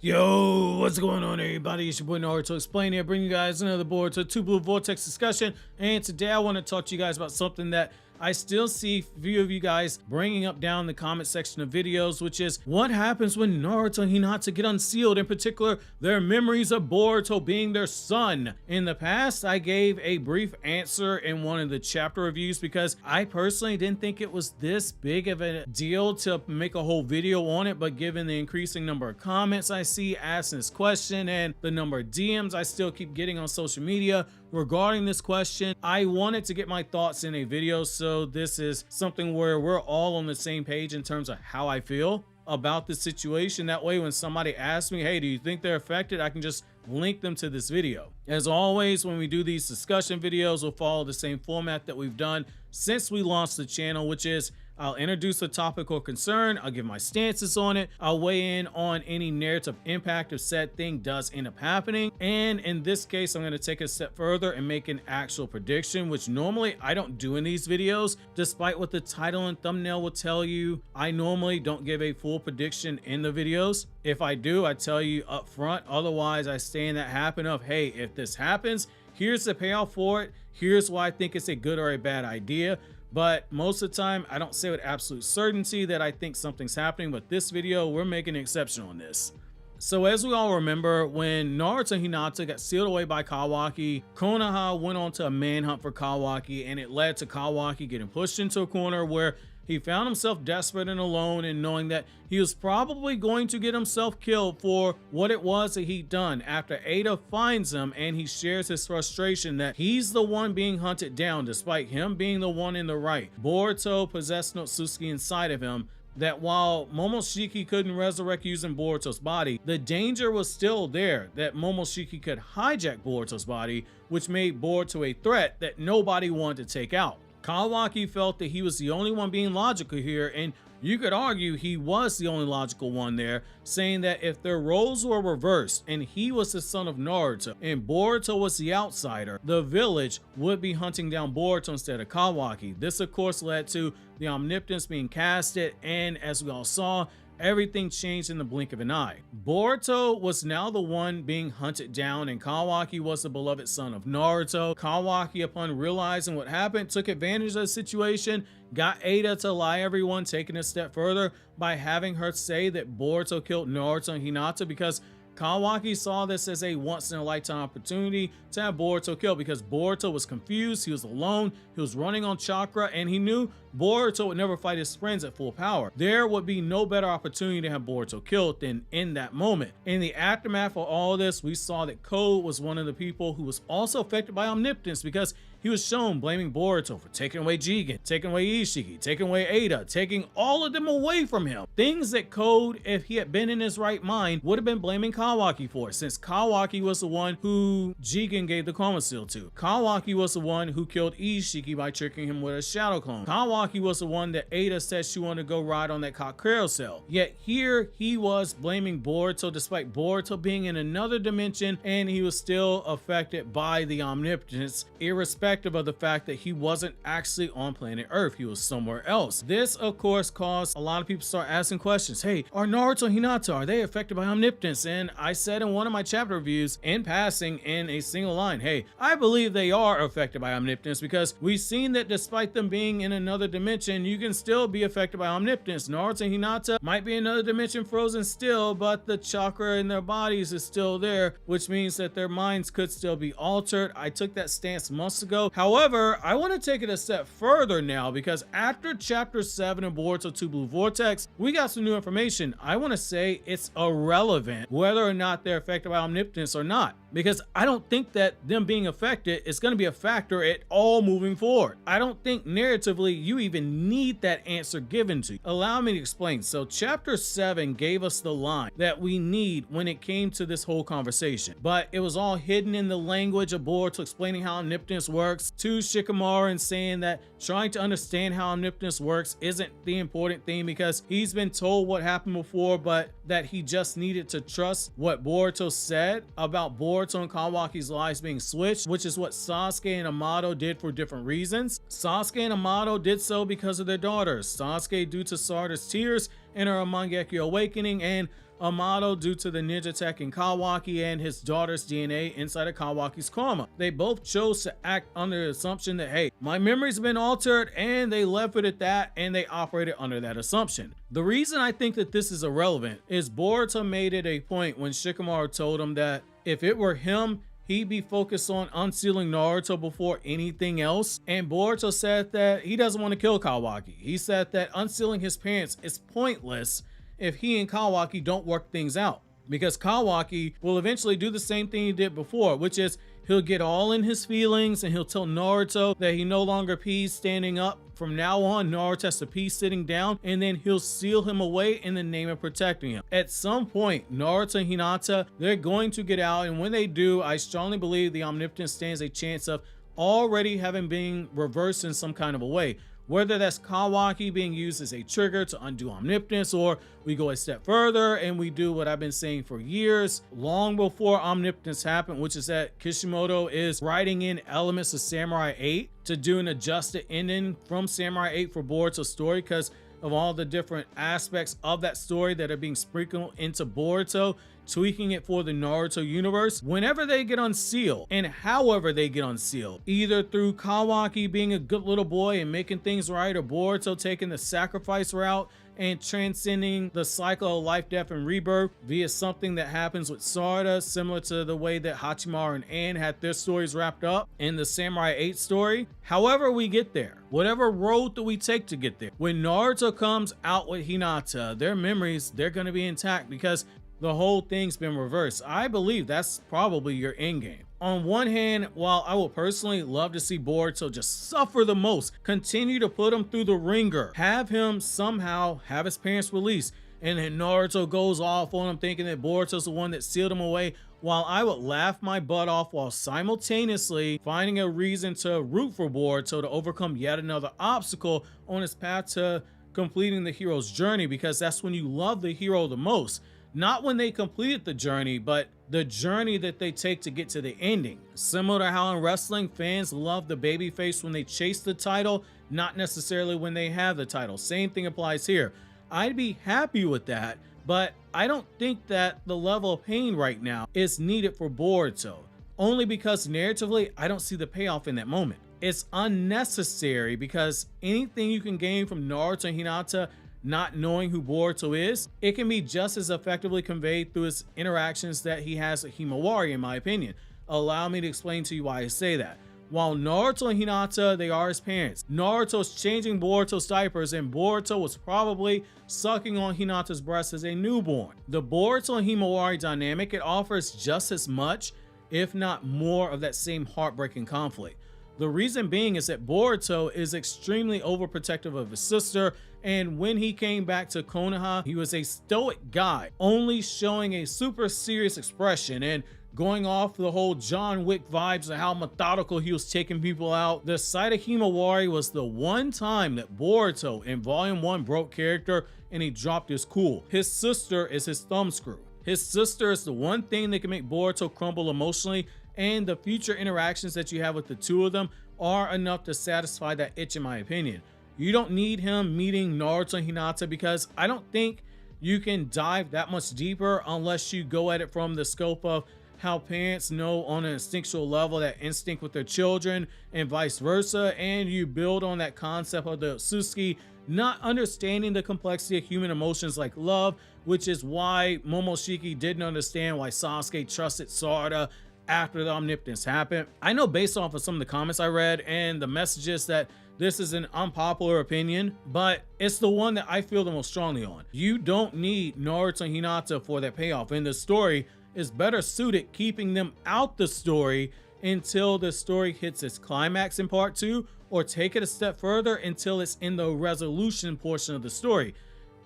Yo, what's going on, everybody? It's your boy Naruto Explain here, bringing you guys another Boruto 2 Blue Vortex discussion. And today I want to talk to you guys about something that I still see a few of you guys bringing up down in the comment section of videos, which is what happens when Naruto and Hinata get unsealed, in particular, their memories of Boruto being their son. In the past, I gave a brief answer in one of the chapter reviews because I personally didn't think it was this big of a deal to make a whole video on it, but given the increasing number of comments I see asking this question and the number of DMs I still keep getting on social media regarding this question, I wanted to get my thoughts in a video, so this is something where we're all on the same page in terms of how I feel about the situation. That way when somebody asks me, hey, do you think they're affected, I can just link them to this video. As always, when we do these discussion videos, we'll follow the same format that we've done since we launched the channel, which is I'll introduce a topic or concern, I'll give my stances on it, I'll weigh in on any narrative impact if said thing does end up happening, and in this case I'm going to take it a step further and make an actual prediction, which normally I don't do in these videos. Despite what the title and thumbnail will tell you, I normally don't give a full prediction in the videos. If I do, I tell you up front. Otherwise, I stay in that happen of, hey, if this happens, here's the payoff for it, here's why I think it's a good or a bad idea. But most of the time, I don't say with absolute certainty that I think something's happening, but this video, we're making an exception on this. So as we all remember, when Naruto and Hinata got sealed away by Kawaki, Konoha went on to a manhunt for Kawaki, and it led to Kawaki getting pushed into a corner where he found himself desperate and alone, and knowing that he was probably going to get himself killed for what it was that he'd done. After Ada finds him and he shares his frustration that he's the one being hunted down despite him being the one in the right. Boruto possessed no Suzuki inside of him, that while Momoshiki couldn't resurrect using Boruto's body, the danger was still there that Momoshiki could hijack Boruto's body, which made Boruto a threat that nobody wanted to take out. Kawaki felt that he was the only one being logical here, and you could argue he was the only logical one there, saying that if their roles were reversed and he was the son of Naruto and Boruto was the outsider, the village would be hunting down Boruto instead of Kawaki. This of course led to the Omnipotence being casted, and as we all saw, everything changed in the blink of an eye. Boruto was now the one being hunted down, and Kawaki was the beloved son of Naruto. Kawaki, upon realizing what happened, took advantage of the situation, got Ada to lie everyone, taking a step further by having her say that Boruto killed Naruto and Hinata, because Kawaki saw this as a once-in-a-lifetime opportunity to have Boruto killed, because Boruto was confused, he was alone, he was running on chakra, and he knew Boruto would never fight his friends at full power. There would be no better opportunity to have Boruto killed than in that moment. In the aftermath of all this, we saw that Code was one of the people who was also affected by Omnipotence, because he was shown blaming Boruto for taking away Jigen, taking away Ishiki, taking away Ada, taking all of them away from him. Things that Code, if he had been in his right mind, would have been blaming Kawaki for, since Kawaki was the one who Jigen gave the Karma Seal to. Kawaki was the one who killed Ishiki by tricking him with a shadow clone. Kawaki was the one that Ada said she wanted to go ride on that carousel. Yet here he was blaming Boruto despite Boruto being in another dimension, and he was still affected by the Omnipotence, irrespective of the fact that he wasn't actually on planet Earth, he was somewhere else. This of course caused a lot of people to start asking questions. Hey, are Naruto and Hinata, are they affected by Omnipotence? And I said in one of my chapter reviews in passing in a single line, hey, I believe they are affected by Omnipotence, because we've seen that despite them being in another dimension, you can still be affected by Omnipotence. Naruto and Hinata might be in another dimension frozen still, but the chakra in their bodies is still there, which means that their minds could still be altered. I took that stance months ago. However, I want to take it a step further now, because after chapter 7 of Boruto 2 Blue Vortex, we got some new information. I want to say it's irrelevant whether or not they're affected by Omnipotence or not, because I don't think that them being affected is going to be a factor at all moving forward. I don't think narratively you even need that answer given to you. Allow me to explain. So chapter 7 gave us the line that we need when it came to this whole conversation, but it was all hidden in the language of Boruto explaining how Omnipotence works to Shikamaru and saying that trying to understand how Omnipotence works isn't the important thing, because he's been told what happened before, but that he just needed to trust what Boruto said about Boruto and Kawaki's lives being switched, which is what Sasuke and Amato did for different reasons. Sasuke and Amato did so because of their daughters. Sasuke due to Sarada's tears and her Mangekyo awakening, and Amato due to the ninja tech in Kawaki and his daughter's DNA inside of Kawaki's coma. They both chose to act under the assumption that, hey, my memory's been altered, and they left it at that, and they operated under that assumption. The reason I think that this is irrelevant is Boruto made it a point when Shikamaru told him that if it were him, he'd be focused on unsealing Naruto before anything else. And Boruto said that he doesn't want to kill Kawaki. He said that unsealing his parents is pointless if he and Kawaki don't work things out, because Kawaki will eventually do the same thing he did before, which is he'll get all in his feelings and he'll tell Naruto that he no longer pees standing up. From now on, Naruto has to pee sitting down, and then he'll seal him away in the name of protecting him. At some point, Naruto and Hinata, they're going to get out, and when they do, I strongly believe the Omnipotence stands a chance of already having been reversed in some kind of a way. Whether that's Kawaki being used as a trigger to undo Omnipotence, or we go a step further and we do what I've been saying for years, long before Omnipotence happened, which is that Kishimoto is writing in elements of Samurai 8 to do an adjusted ending from Samurai 8 for Boruto's story, because of all the different aspects of that story that are being sprinkled into Boruto, tweaking it for the Naruto universe. Whenever they get unsealed, and however they get unsealed, either through Kawaki being a good little boy and making things right, or Boruto taking the sacrifice route and transcending the cycle of life, death, and rebirth via something that happens with Sarada, similar to the way that Hachimaru and Anne had their stories wrapped up in the Samurai 8 story. However we get there, whatever road that we take to get there, when Naruto comes out with Hinata, their memories, they're going to be intact, because the whole thing's been reversed. I believe that's probably your end game. On one hand, while I would personally love to see Boruto just suffer the most, continue to put him through the ringer, have him somehow have his parents released, and then Naruto goes off on him thinking that Boruto's the one that sealed him away, while I would laugh my butt off while simultaneously finding a reason to root for Boruto to overcome yet another obstacle on his path to completing the hero's journey, because that's when you love the hero the most. Not when they completed the journey, but the journey that they take to get to the ending. Similar to how in wrestling, fans love the babyface when they chase the title, not necessarily when they have the title. Same thing applies here. I'd be happy with that, but I don't think that the level of pain right now is needed for Boruto, only because narratively, I don't see the payoff in that moment. It's unnecessary, because anything you can gain from Naruto and Hinata not knowing who Boruto is, it can be just as effectively conveyed through his interactions that he has with Himawari, in my opinion. Allow me to explain to you why I say that. While Naruto and Hinata, they are his parents. Naruto's changing Boruto's diapers, and Boruto was probably sucking on Hinata's breast as a newborn. The Boruto and Himawari dynamic, it offers just as much, if not more, of that same heartbreaking conflict. The reason being is that Boruto is extremely overprotective of his sister, and when he came back to Konoha, he was a stoic guy, only showing a super serious expression and going off the whole John Wick vibes of how methodical he was taking people out. The sight of Himawari was the one time that Boruto in Volume 1 broke character and he dropped his cool. His sister is his thumbscrew. His sister is the one thing that can make Boruto crumble emotionally, and the future interactions that you have with the two of them are enough to satisfy that itch, in my opinion. You don't need him meeting Naruto and Hinata, because I don't think you can dive that much deeper unless you go at it from the scope of how parents know on an instinctual level that instinct with their children and vice versa, and you build on that concept of the Suzuki not understanding the complexity of human emotions like love, which is why Momoshiki didn't understand why Sasuke trusted Sarada after the Omnipotence happened. I know based off of some of the comments I read and the messages that this is an unpopular opinion, but it's the one that I feel the most strongly on. You don't need Naruto and Hinata for that payoff, and the story is better suited keeping them out the story until the story hits its climax in part 2, or take it a step further until it's in the resolution portion of the story.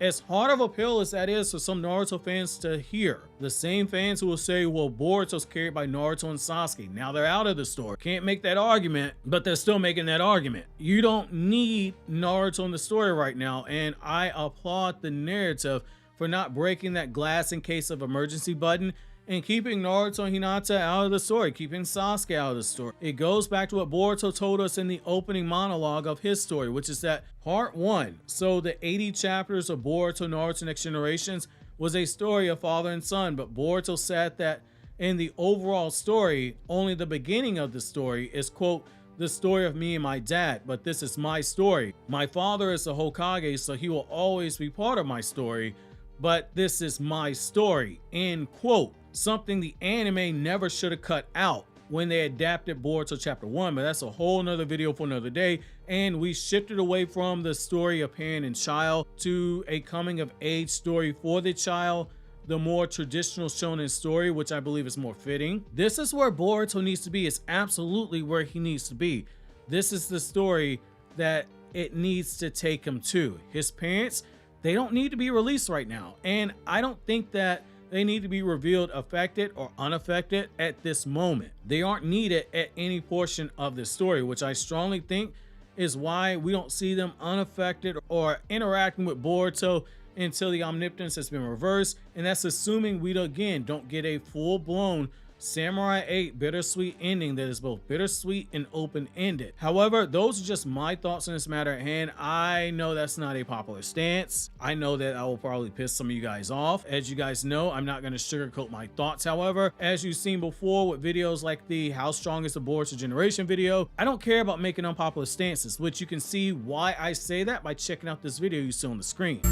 As hard of a pill as that is for some Naruto fans to hear, the same fans who will say, well, Boruto's carried by Naruto and Sasuke, now they're out of the story. Can't make that argument, but they're still making that argument. You don't need Naruto in the story right now, and I applaud the narrative for not breaking that glass in case of emergency button and keeping Naruto and Hinata out of the story, keeping Sasuke out of the story. It goes back to what Boruto told us in the opening monologue of his story, which is that part 1, so the 80 chapters of Boruto Naruto Next Generations, was a story of father and son, but Boruto said that in the overall story, only the beginning of the story is, quote, the story of me and my dad, but this is my story. My father is the Hokage, so he will always be part of my story, but this is my story, end quote. Something the anime never should have cut out when they adapted Boruto chapter 1, but that's a whole nother video for another day. And we shifted away from the story of parent and child to a coming of age story for the child, the more traditional shonen story, which I believe is more fitting. This is where Boruto needs to be. It's absolutely where he needs to be. This is the story that it needs to take him to. His parents, they don't need to be released right now. And I don't think that they need to be revealed affected or unaffected at this moment. They aren't needed at any portion of the story, which I strongly think is why we don't see them unaffected or interacting with Boruto until the omnipotence has been reversed. And that's assuming we again don't get a full-blown Samurai 8 bittersweet ending that is both bittersweet and open-ended. However, those are just my thoughts on this matter at hand. I know that's not a popular stance. I know that I will probably piss some of you guys off. As you guys know, I'm not going to sugarcoat my thoughts. However, as you've seen before with videos like the How Strong is the Boruto Generation video, I don't care about making unpopular stances, which you can see why I say that by checking out this video you see on the screen.